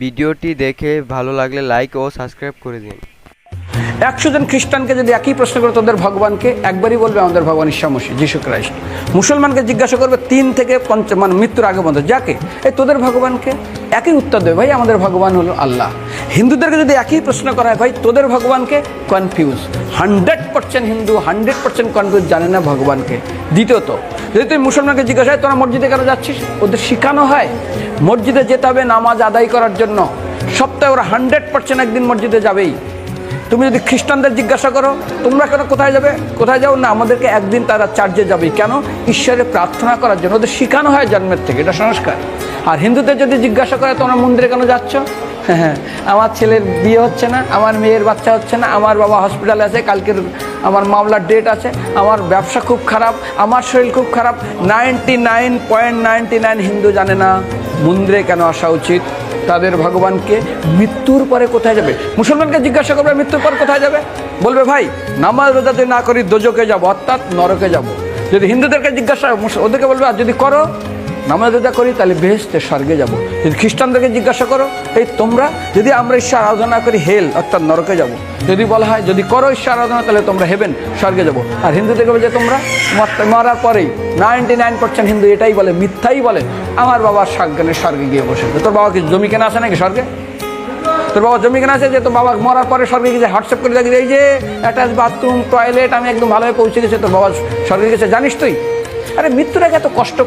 ভিডিওটি দেখে ভালো লাগলে লাইক ও সাবস্ক্রাইব করে দিন। 100 জন খ্রিস্টানকে যদি একই প্রশ্ন করে তোদের ভগবানকে, একবারই বলবে আমাদের ভগবান ঈশা মসীহ, যিশু ক্রাইস্ট। মুসলমানকে জিজ্ঞাসা করবে 3 থেকে 5 মানে মৃত্যুর আগে পর্যন্ত, যাকে এই তোদের ভগবানকে একই উত্তর দেবে, ভাই আমাদের ভগবান হলো আল্লাহ। হিন্দুদেরকে যদি একই প্রশ্ন করা হয়, ভাই তোদের ভগবানকে, কনফিউজ। 100% হিন্দু 100% কনফিউজ, জানে না ভগবানকে। দ্বিতীয়ত, যদি তুই মুসলমানকে জিজ্ঞাসা হয় তোরা মসজিদে কেন যাচ্ছিস, ওদের শেখানো হয় মসজিদে যেতে হবে নামাজ আদায় করার জন্য। সপ্তাহে ওরা 100% একদিন মসজিদে যাবেই। তুমি যদি খ্রিস্টানদের জিজ্ঞাসা করো তোমরা কেন কোথায় যাবে, কোথায় যাও না, আমাদেরকে একদিন তারা চার্চে যাবে। কেন? ঈশ্বরে প্রার্থনা করার জন্য। ওদের শেখানো হয় জন্মের থেকে, এটা সংস্কার। আর হিন্দুদের যদি জিজ্ঞাসা করে তোমরা মন্দিরে কেন যাচ্ছ, হ্যাঁ আমার ছেলের বিয়ে হচ্ছে না, আমার মেয়ের বাচ্চা হচ্ছে না, আমার বাবা হসপিটালে আছে, কালকের আমার মামলার ডেট আছে, আমার ব্যবসা খুব খারাপ, আমার শরীর খুব খারাপ। 99.99 হিন্দু জানে না মন্দিরে কেন আসা উচিত, তাদের ভগবানকে মৃত্যুর পরে কোথায় যাবে। মুসলমানকে জিজ্ঞাসা করবে মৃত্যুর পর কোথায় যাবে, বলবে ভাই নামাজ রোজা যদি না করি দোজকে যাব, অর্থাৎ নরকে যাব। যদি হিন্দুদেরকে জিজ্ঞাসা ওদেরকে বলবে আর যদি করো নামাজ রোজা করি তাহলে বেহেশতে স্বর্গে যাব। যদি খ্রিস্টানদেরকে জিজ্ঞাসা করো এই তোমরা যদি আমরা ঈশ্বর আরাধনা করি হেল অর্থাৎ নরকে যাব। যদি বলা হয় যদি করো ঈশ্বর আরাধনা তাহলে তোমরা হেভেন স্বর্গে যাব। আর হিন্দুদেরকে বলছে তোমরা মরার পরেই 99% হিন্দু এটাই বলে, মিথ্যাই বলে, আমার বাবা স্বর্গে গিয়ে বসে। তোর বাবা কি জমি কেনা আছে নাকি স্বর্গে? তোর বাবা জমি কেনা আছে যে তোর বাবা মরার পরে স্বর্গে গিয়ে হোয়াটসঅ্যাপ করে দেখি এই যে অ্যাটাচ বাথরুম টয়লেট আমি একদম ভালোভাবে পৌঁছে গেছে, তোর বাবা স্বর্গে গেছে, জানিস তুই? আরে মৃত্যুর আগে এত কষ্ট